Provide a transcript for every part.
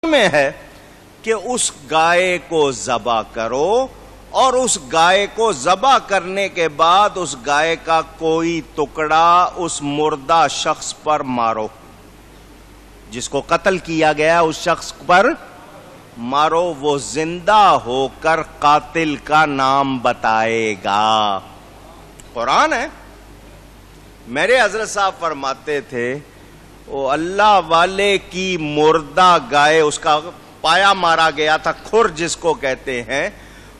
میں ہے کہ اس گائے کو ذبح کرو اور اس گائے کو ذبح کرنے کے بعد اس گائے کا کوئی ٹکڑا اس مردہ شخص پر مارو، جس کو قتل کیا گیا اس شخص پر مارو، وہ زندہ ہو کر قاتل کا نام بتائے گا۔ قرآن ہے۔ میرے حضرت صاحب فرماتے تھے وہ اللہ والے کی مردہ گائے، اس کا پایا مارا گیا تھا، کھر جس کو کہتے ہیں،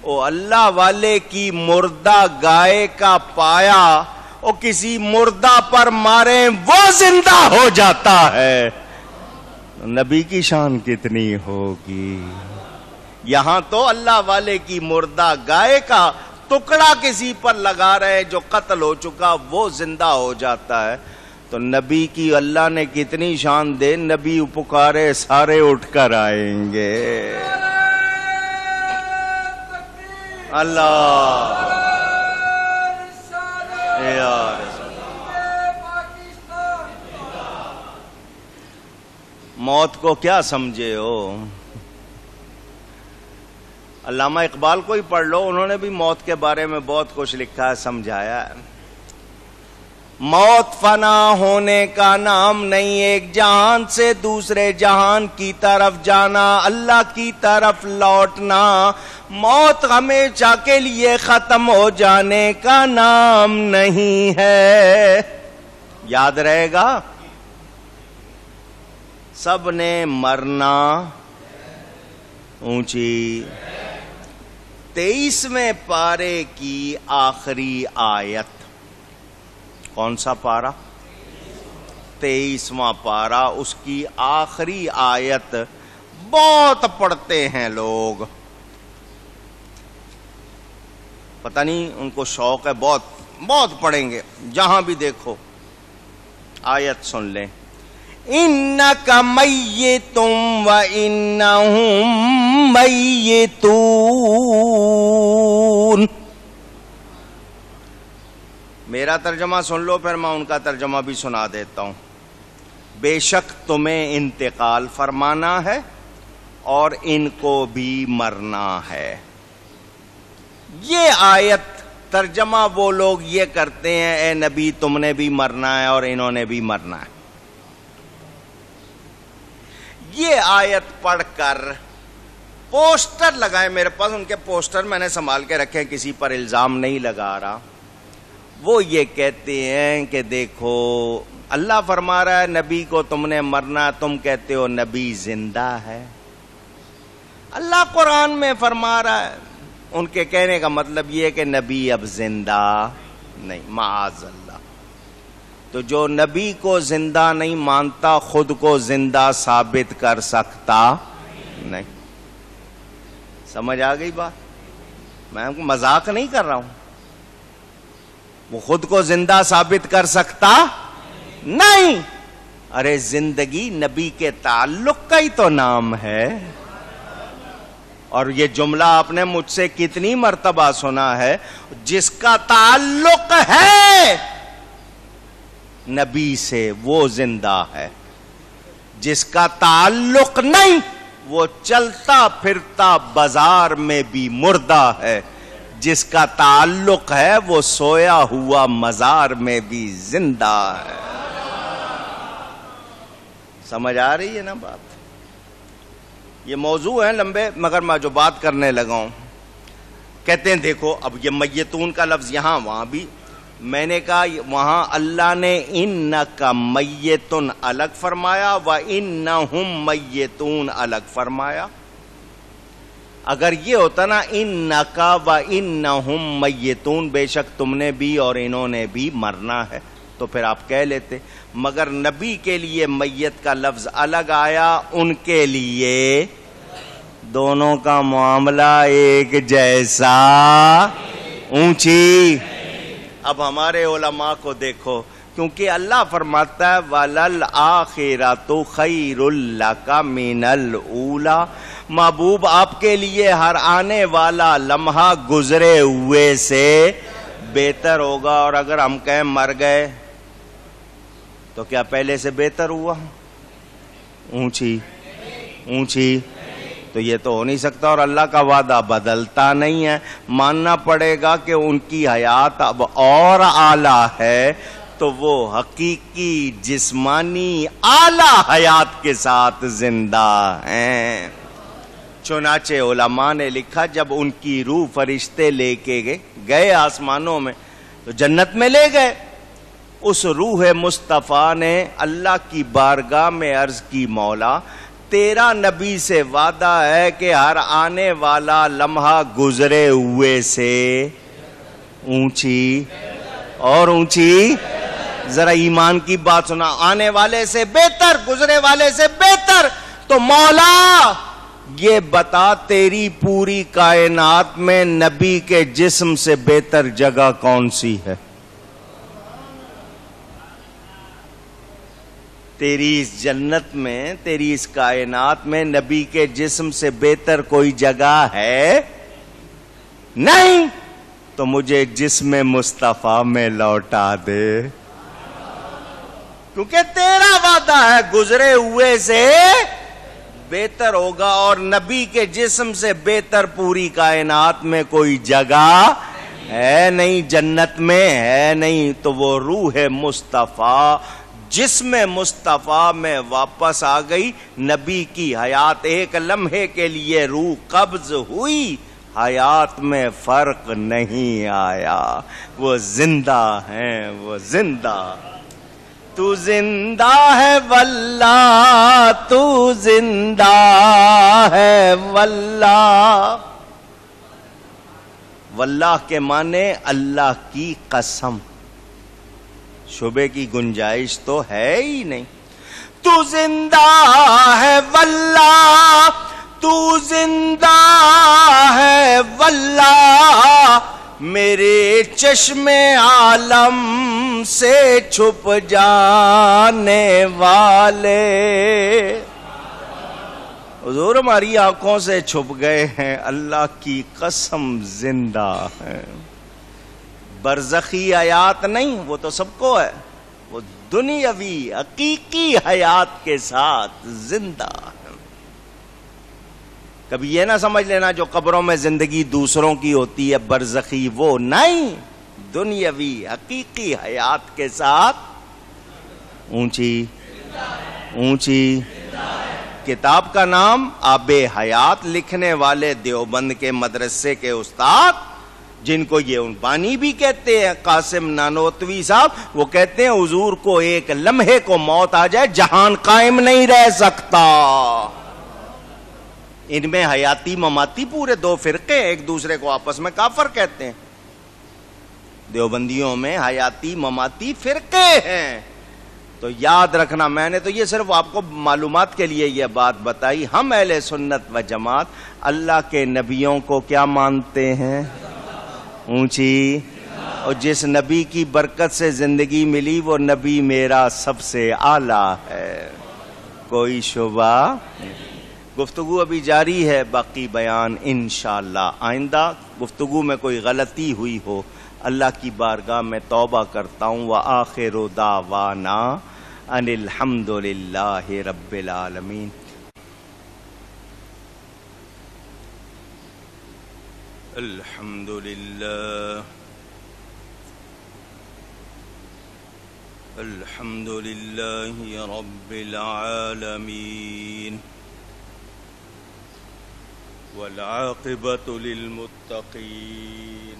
وہ اللہ والے کی مردہ گائے کا پایا وہ کسی مردہ پر مارے وہ زندہ ہو جاتا ہے۔ نبی کی شان کتنی ہوگی؟ یہاں تو اللہ والے کی مردہ گائے کا ٹکڑا کسی پر لگا رہے جو قتل ہو چکا وہ زندہ ہو جاتا ہے، تو نبی کی اللہ نے کتنی شان دے، نبی پکارے سارے اٹھ کر آئیں گے۔ اللہ موت کو کیا سمجھے ہو؟ علامہ اقبال کو ہی پڑھ لو، انہوں نے بھی موت کے بارے میں بہت کچھ لکھا ہے، سمجھایا ہے۔ موت فنا ہونے کا نام نہیں، ایک جہان سے دوسرے جہان کی طرف جانا، اللہ کی طرف لوٹنا۔ موت ہمیشہ کے لیے ختم ہو جانے کا نام نہیں ہے۔ یاد رہے گا، سب نے مرنا، اونچی 23ویں پارے کی آخری آیت۔ کون سا پارا؟ 23واں پارا، اس کی آخری آیت بہت پڑھتے ہیں لوگ، پتہ نہیں ان کو شوق ہے، بہت پڑھیں گے، جہاں بھی دیکھو آیت سن لیں۔ انک میت وانہم میتون۔ میرا ترجمہ سن لو، پھر میں ان کا ترجمہ بھی سنا دیتا ہوں۔ بے شک تمہیں انتقال فرمانا ہے اور ان کو بھی مرنا ہے۔ یہ آیت ترجمہ وہ لوگ یہ کرتے ہیں، اے نبی تم نے بھی مرنا ہے اور انہوں نے بھی مرنا ہے۔ یہ آیت پڑھ کر پوسٹر لگائے، میرے پاس ان کے پوسٹر میں نے سنبھال کے رکھے، کسی پر الزام نہیں لگا رہا۔ وہ یہ کہتے ہیں کہ دیکھو اللہ فرما رہا ہے نبی کو تم نے مرنا، تم کہتے ہو نبی زندہ ہے۔ اللہ قرآن میں فرما رہا ہے، ان کے کہنے کا مطلب یہ ہے کہ نبی اب زندہ نہیں، معاذ اللہ۔ تو جو نبی کو زندہ نہیں مانتا خود کو زندہ ثابت کر سکتا نہیں۔ سمجھ آ گئی بات؟ میں مذاق نہیں کر رہا ہوں، وہ خود کو زندہ ثابت کر سکتا نہیں۔ ارے زندگی نبی کے تعلق کا ہی تو نام ہے، اور یہ جملہ آپ نے مجھ سے کتنی مرتبہ سنا ہے، جس کا تعلق ہے نبی سے وہ زندہ ہے، جس کا تعلق نہیں وہ چلتا پھرتا بازار میں بھی مردہ ہے، جس کا تعلق ہے وہ سویا ہوا مزار میں بھی زندہ ہے۔ سمجھ آ رہی ہے نا بات؟ یہ موضوع ہے لمبے، مگر میں جو بات کرنے لگا ہوں، کہتے ہیں دیکھو اب یہ میتون کا لفظ یہاں وہاں بھی، میں نے کہا وہاں اللہ نے انکا میتون الگ فرمایا و انہم میتون الگ فرمایا۔ اگر یہ ہوتا نا انکا و انہم میتون، بے شک تم نے بھی اور انہوں نے بھی مرنا ہے، تو پھر آپ کہہ لیتے، مگر نبی کے لیے میت کا لفظ الگ آیا، ان کے لیے دونوں کا معاملہ ایک جیسا، اونچی۔ اب ہمارے علماء کو دیکھو، کیونکہ اللہ فرماتا ہے وَلَلْآخِرَةُ خَيْرٌ لَكَ مِنَ الْأُولَى، محبوب آپ کے لیے ہر آنے والا لمحہ گزرے ہوئے سے بہتر ہوگا۔ اور اگر ہم کہیں مر گئے تو کیا پہلے سے بہتر ہوا؟ اونچی اونچی، تو یہ تو ہو نہیں سکتا، اور اللہ کا وعدہ بدلتا نہیں ہے. ماننا پڑے گا کہ ان کی حیات اب اور اعلیٰ ہے، تو وہ حقیقی جسمانی اعلیٰ حیات کے ساتھ زندہ ہیں. چنانچہ علماء نے لکھا جب ان کی روح فرشتے لے کے گئے آسمانوں میں تو جنت میں لے گئے. اس روح مصطفیٰ نے اللہ کی بارگاہ میں عرض کی، مولا تیرا نبی سے وعدہ ہے کہ ہر آنے والا لمحہ گزرے ہوئے سے اونچی اور اونچی. ذرا ایمان کی بات سنا، آنے والے سے بہتر، گزرے والے سے بہتر. تو مولا یہ بتا تیری پوری کائنات میں نبی کے جسم سے بہتر جگہ کون سی ہے؟ تیری اس جنت میں، تیری اس کائنات میں نبی کے جسم سے بہتر کوئی جگہ ہے نہیں. تو مجھے جسم مصطفیٰ میں لوٹا دے، کیونکہ تیرا وعدہ ہے گزرے ہوئے سے بہتر ہوگا، اور نبی کے جسم سے بہتر پوری کائنات میں کوئی جگہ ہے نہیں، جنت میں ہے نہیں. تو وہ روح مصطفیٰ جسم مصطفیٰ میں واپس آ گئی. نبی کی حیات ایک لمحے کے لیے روح قبض ہوئی، حیات میں فرق نہیں آیا. وہ زندہ ہیں، وہ زندہ. تو زندہ ہے واللہ، تو زندہ ہے واللہ. واللہ کے معنی اللہ کی قسم، شبے کی گنجائش تو ہے ہی نہیں. تو زندہ ہے واللہ، تو زندہ ہے واللہ، میرے چشم عالم سے چھپ جانے والے. حضور ہماری آنکھوں سے چھپ گئے ہیں، اللہ کی قسم زندہ ہیں. برزخی حیات نہیں، وہ تو سب کو ہے، وہ دنیاوی حقیقی حیات کے ساتھ زندہ ہے. کبھی یہ نہ سمجھ لینا جو قبروں میں زندگی دوسروں کی ہوتی ہے برزخی، وہ نہیں، دنیاوی حقیقی حیات کے ساتھ اونچی اونچی. کتاب کا نام آب حیات، لکھنے والے دیوبند کے مدرسے کے استاد، جن کو یہ بانی بھی کہتے ہیں، قاسم نانوتوی صاحب، وہ کہتے ہیں حضور کو ایک لمحے کو موت آ جائے جہان قائم نہیں رہ سکتا. ان میں حیاتی مماتی پورے دو فرقے، ایک دوسرے کو آپس میں کافر کہتے ہیں. دیوبندیوں میں حیاتی مماتی فرقے ہیں. تو یاد رکھنا، میں نے تو یہ صرف آپ کو معلومات کے لیے یہ بات بتائی. ہم اہل سنت و جماعت اللہ کے نبیوں کو کیا مانتے ہیں؟ اونچی. اور جس نبی کی برکت سے زندگی ملی وہ نبی میرا سب سے اعلیٰ ہے، کوئی شبہ. گفتگو ابھی جاری ہے، باقی بیان انشاءاللہ. آئندہ گفتگو میں کوئی غلطی ہوئی ہو اللہ کی بارگاہ میں توبہ کرتا ہوں. وآخر دعوانا ان الحمد للہ رب العالمین. الحمد للہ الحمد للہ رب العالمین والعاقبۃ للمتقین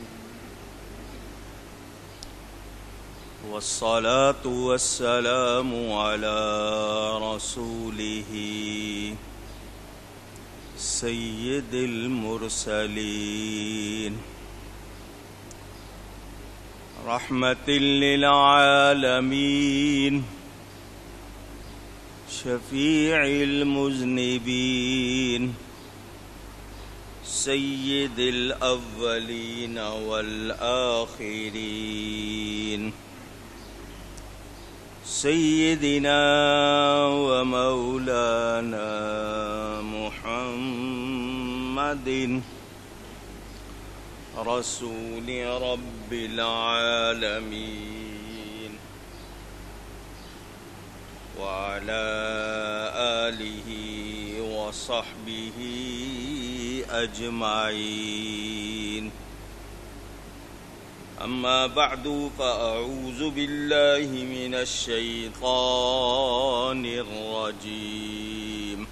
والصلاة والسلام على رسوله سید المرسلین رحمت للعالمین شفیع المذنبین سید الاولین والآخرین سیدنا و مولانا محمد رسول رب العالمین وعلى آلہ وصحبه أجمعين. أما بعد فأعوذ بالله من الشيطان الرجيم.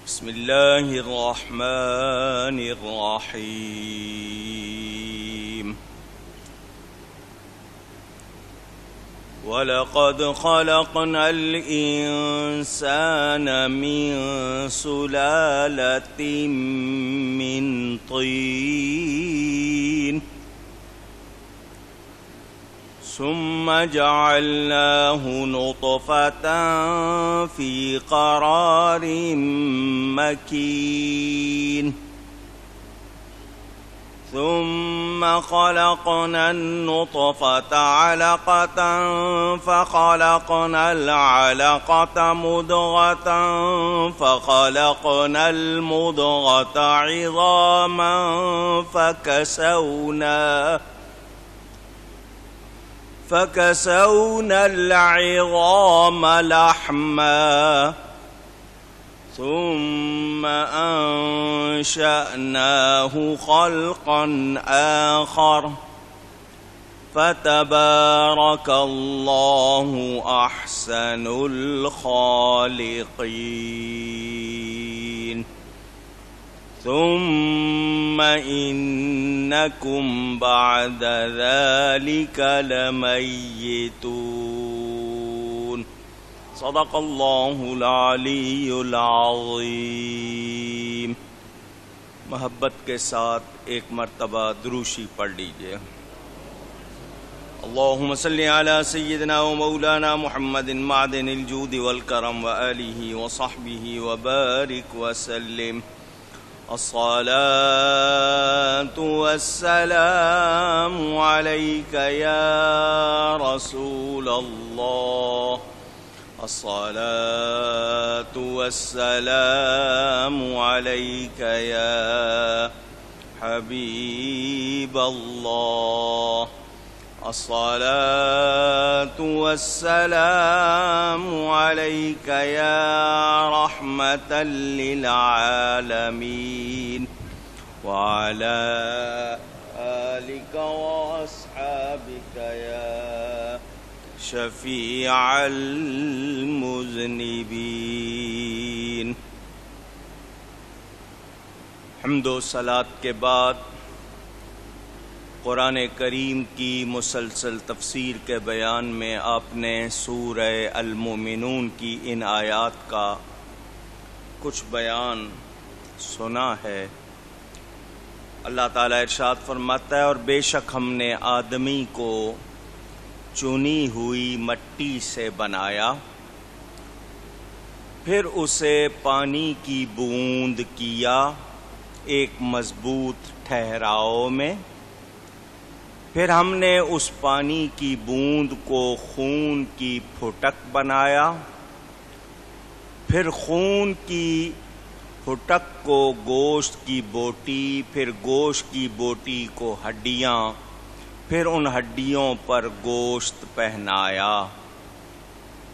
بسم الله الرحمن الرحيم. وَلَقَدْ خَلَقْنَا الْإِنسَانَ مِنْ سُلَالَةٍ مِّنْ طِينٍ ثُمَّ جَعَلْنَاهُ نُطْفَةً فِي قَرَارٍ مَّكِينٍ ثم خلقنا النطفة علقة فخلقنا العلقة مضغة فخلقنا المضغة عظاما فكسونا العظام لحما ثم أنشأناه خلقا آخر فتبارك الله أحسن الخالقين. ثم إنكم بعد ذلك لميتون. صدق اللہ العلی العظیم. محبت کے ساتھ ایک مرتبہ دروشی پڑھ لیجئے. اللہم صلی علی سیدنا و مولانا محمد معدن الجود والکرم وآلہ وصحبہ وبارک وسلم. الصلاة والسلام علیک یا رسول اللہ. الصلاة والسلام عليك يا حبيب الله. الصلاة والسلام عليك يا رحمة للعالمين وعلى آلك وأصحابك يا شفیع المذنبین. حمد و صلاۃ کے بعد قرآن کریم کی مسلسل تفسیر کے بیان میں آپ نے سورہ المومنون کی ان آیات کا کچھ بیان سنا ہے. اللہ تعالیٰ ارشاد فرماتا ہے اور بے شک ہم نے آدمی کو چنی ہوئی مٹی سے بنایا پھر اسے پانی کی بوند کیا ایک مضبوط ٹھہراؤ میں پھر ہم نے اس پانی کی بوند کو خون کی پھٹک بنایا پھر خون کی پھٹک کو گوشت کی بوٹی پھر گوشت کی بوٹی کو ہڈیاں پھر ان ہڈیوں پر گوشت پہنایا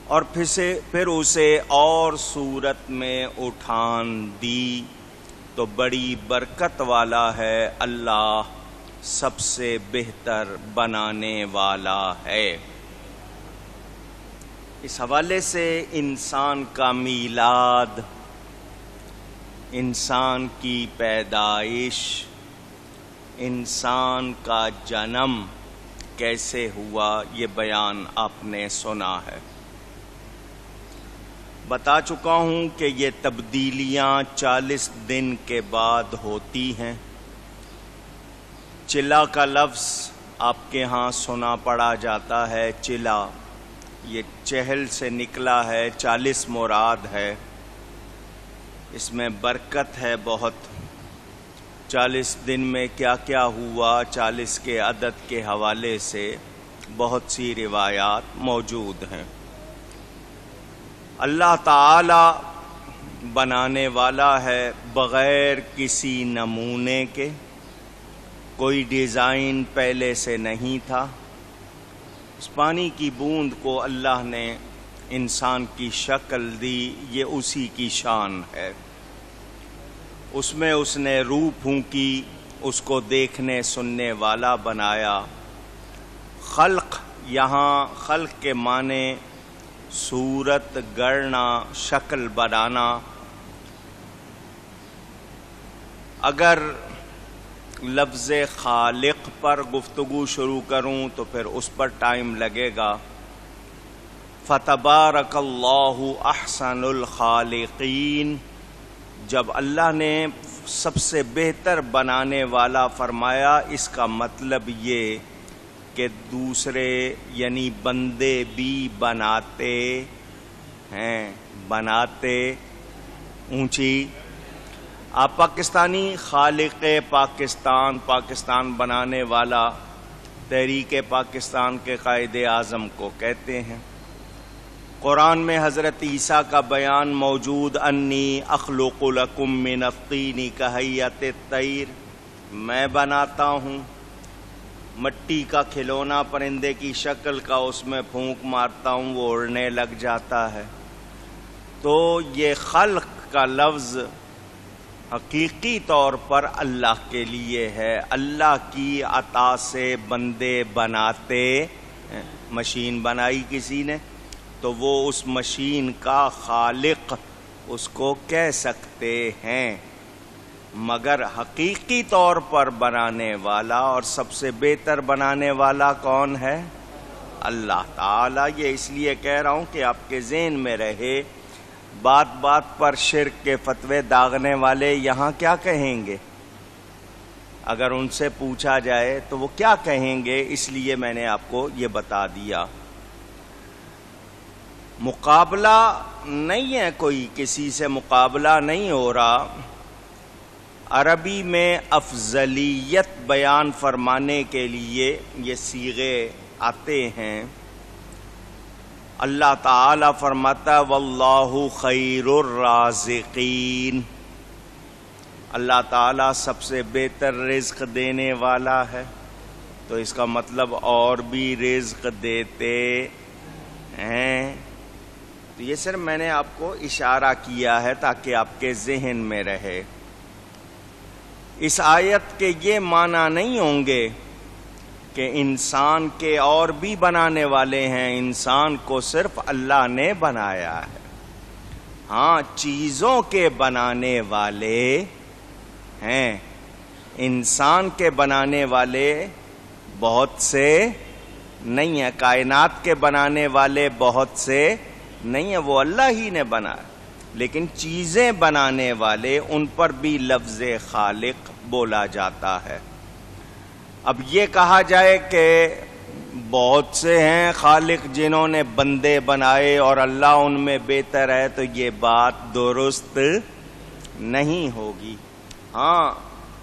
اور پھر اسے اور صورت میں اٹھان دی تو بڑی برکت والا ہے اللہ سب سے بہتر بنانے والا ہے. اس حوالے سے انسان کا میلاد انسان کی پیدائش انسان کا جنم کیسے ہوا یہ بیان آپ نے سنا ہے. بتا چکا ہوں کہ یہ تبدیلیاں 40 دن کے بعد ہوتی ہیں. چلا کا لفظ آپ کے ہاں سنا پڑا جاتا ہے. چلا یہ چہل سے نکلا ہے. 40 مراد ہے. اس میں برکت ہے بہت. 40 دن میں کیا کیا ہوا 40 کے عدد کے حوالے سے بہت سی روایات موجود ہیں. اللہ تعالی بنانے والا ہے بغیر کسی نمونے کے. کوئی ڈیزائن پہلے سے نہیں تھا. اس پانی کی بوند کو اللہ نے انسان کی شکل دی، یہ اسی کی شان ہے۔ اس میں اس نے روح پھونکی، اس کو دیکھنے سننے والا بنایا۔ خلق، یہاں خلق کے معنی صورت گڑنا، شکل بنانا۔ اگر لفظ خالق پر گفتگو شروع کروں تو پھر اس پر ٹائم لگے گا۔ فتبارک اللہ احسن الخالقین، جب اللہ نے سب سے بہتر بنانے والا فرمایا، اس کا مطلب یہ کہ دوسرے یعنی بندے بھی بناتے ہیں، بناتے اونچی۔ آپ پاکستانی خالق پاکستان، پاکستان بنانے والا، تحریک پاکستان کے قائد اعظم کو کہتے ہیں۔ قرآن میں حضرت عیسیٰ کا بیان موجود، انی اخلق لکم من الطین کہیئۃ الطیر، میں بناتا ہوں مٹی کا کھلونا پرندے کی شکل کا، اس میں پھونک مارتا ہوں وہ اڑنے لگ جاتا ہے۔ تو یہ خلق کا لفظ حقیقی طور پر اللہ کے لیے ہے، اللہ کی عطا سے بندے بناتے ہیں۔ مشین بنائی کسی نے تو وہ اس مشین کا خالق اس کو کہہ سکتے ہیں، مگر حقیقی طور پر بنانے والا اور سب سے بہتر بنانے والا کون ہے؟ اللہ تعالیٰ۔ یہ اس لیے کہہ رہا ہوں کہ آپ کے ذہن میں رہے، بات بات پر شرک کے فتوے داغنے والے یہاں کیا کہیں گے؟ اگر ان سے پوچھا جائے تو وہ کیا کہیں گے؟ اس لیے میں نے آپ کو یہ بتا دیا۔ مقابلہ نہیں ہے، کوئی کسی سے مقابلہ نہیں ہو رہا۔ عربی میں افضلیت بیان فرمانے کے لیے یہ صیغے آتے ہیں۔ اللہ تعالی فرماتا واللہ خیر الرازقین، اللہ تعالی سب سے بہتر رزق دینے والا ہے، تو اس کا مطلب اور بھی رزق دیتے ہیں۔ تو یہ صرف میں نے آپ کو اشارہ کیا ہے تاکہ آپ کے ذہن میں رہے۔ اس آیت کے یہ معنی نہیں ہوں گے کہ انسان کے اور بھی بنانے والے ہیں، انسان کو صرف اللہ نے بنایا ہے۔ ہاں، چیزوں کے بنانے والے ہیں، انسان کے بنانے والے بہت سے نہیں ہیں، کائنات کے بنانے والے بہت سے نہیں ہیں، وہ اللہ ہی نے بنایا۔ لیکن چیزیں بنانے والے، ان پر بھی لفظ خالق بولا جاتا ہے۔ اب یہ کہا جائے کہ بہت سے ہیں خالق جنہوں نے بندے بنائے اور اللہ ان میں بہتر ہے، تو یہ بات درست نہیں ہوگی۔ ہاں،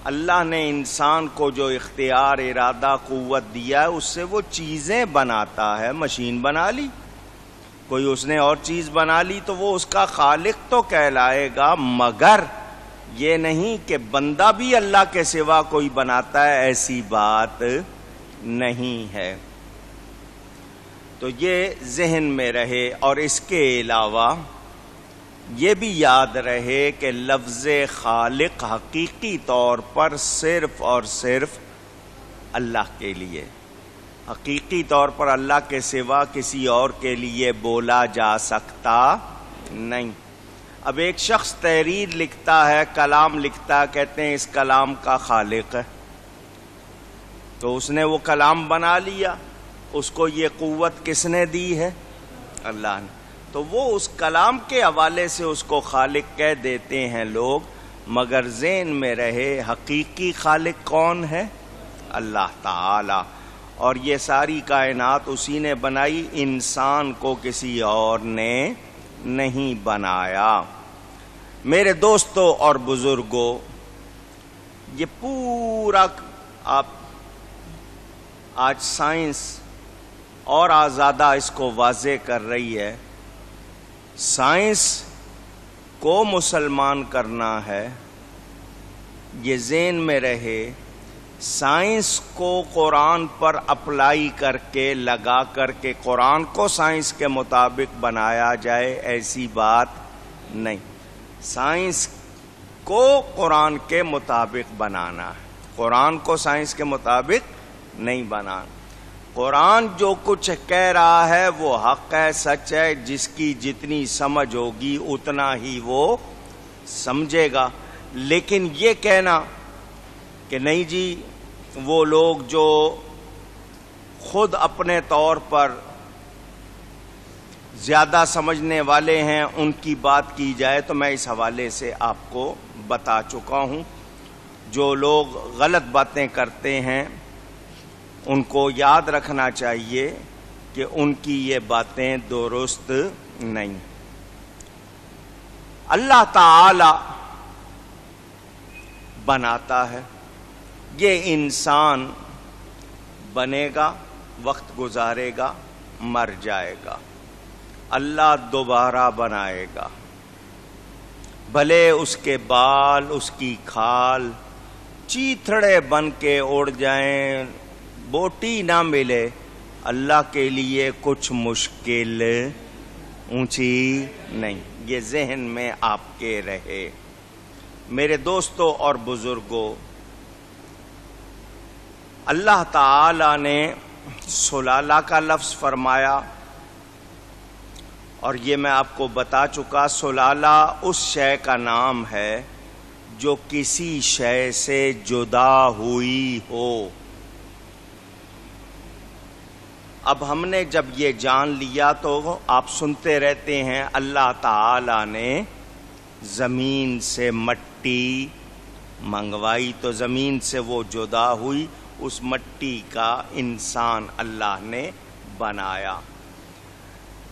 اللہ نے انسان کو جو اختیار، ارادہ، قوت دیا ہے، اس سے وہ چیزیں بناتا ہے۔ مشین بنا لی، کوئی اس نے اور چیز بنا لی تو وہ اس کا خالق تو کہلائے گا، مگر یہ نہیں کہ بندہ بھی اللہ کے سوا کوئی بناتا ہے، ایسی بات نہیں ہے۔ تو یہ ذہن میں رہے، اور اس کے علاوہ یہ بھی یاد رہے کہ لفظ خالق حقیقی طور پر صرف اور صرف اللہ کے لیے، حقیقی طور پر اللہ کے سوا کسی اور کے لیے بولا جا سکتا نہیں۔ اب ایک شخص تحریر لکھتا ہے، کلام لکھتا ہے، کہتے ہیں اس کلام کا خالق ہے، تو اس نے وہ کلام بنا لیا، اس کو یہ قوت کس نے دی ہے؟ اللہ نے۔ تو وہ اس کلام کے حوالے سے اس کو خالق کہہ دیتے ہیں لوگ، مگر ذہن میں رہے حقیقی خالق کون ہے؟ اللہ تعالی۔ اور یہ ساری کائنات اسی نے بنائی، انسان کو کسی اور نے نہیں بنایا۔ میرے دوستو اور بزرگوں، یہ پورا آپ آج سائنس اور زیادہ اس کو واضح کر رہی ہے۔ سائنس کو مسلمان کرنا ہے، یہ ذہن میں رہے سائنس کو قرآن پر اپلائی کر کے لگا کر کے قرآن کو سائنس کے مطابق بنایا جائے، ایسی بات نہیں۔ سائنس کو قرآن کے مطابق بنانا ہے، قرآن کو سائنس کے مطابق نہیں بنانا۔ قرآن جو کچھ کہہ رہا ہے وہ حق ہے، سچ ہے، جس کی جتنی سمجھ ہوگی اتنا ہی وہ سمجھے گا۔ لیکن یہ کہنا کہ نہیں جی وہ لوگ جو خود اپنے طور پر زیادہ سمجھنے والے ہیں ان کی بات کی جائے، تو میں اس حوالے سے آپ کو بتا چکا ہوں۔ جو لوگ غلط باتیں کرتے ہیں ان کو یاد رکھنا چاہیے کہ ان کی یہ باتیں درست نہیں۔ اللہ تعالی بناتا ہے، یہ انسان بنے گا، وقت گزارے گا، مر جائے گا، اللہ دوبارہ بنائے گا۔ بھلے اس کے بال، اس کی کھال چیتھڑے بن کے اڑ جائیں، بوٹی نہ ملے، اللہ کے لیے کچھ مشکل اونچی نہیں۔ یہ ذہن میں آپ کے رہے۔ میرے دوستوں اور بزرگوں، اللہ تعالی نے سلالہ کا لفظ فرمایا، اور یہ میں آپ کو بتا چکا، سلالہ اس شے کا نام ہے جو کسی شے سے جدا ہوئی ہو۔ اب ہم نے جب یہ جان لیا تو آپ سنتے رہتے ہیں اللہ تعالی نے زمین سے مٹی منگوائی تو زمین سے وہ جدا ہوئی، اس مٹی کا انسان اللہ نے بنایا۔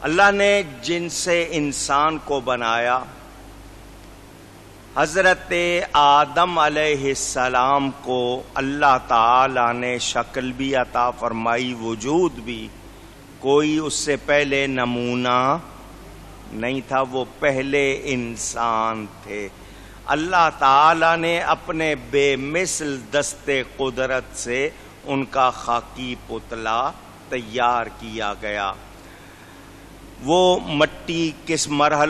اللہ نے جن سے انسان کو بنایا، حضرت آدم علیہ السلام کو اللہ تعالی نے شکل بھی عطا فرمائی، وجود بھی۔ کوئی اس سے پہلے نمونہ نہیں تھا، وہ پہلے انسان تھے۔ اللہ تعالی نے اپنے بے مثل دست قدرت سے ان کا خاکی پتلا تیار کیا گیا۔ وہ مٹی کس مرحلے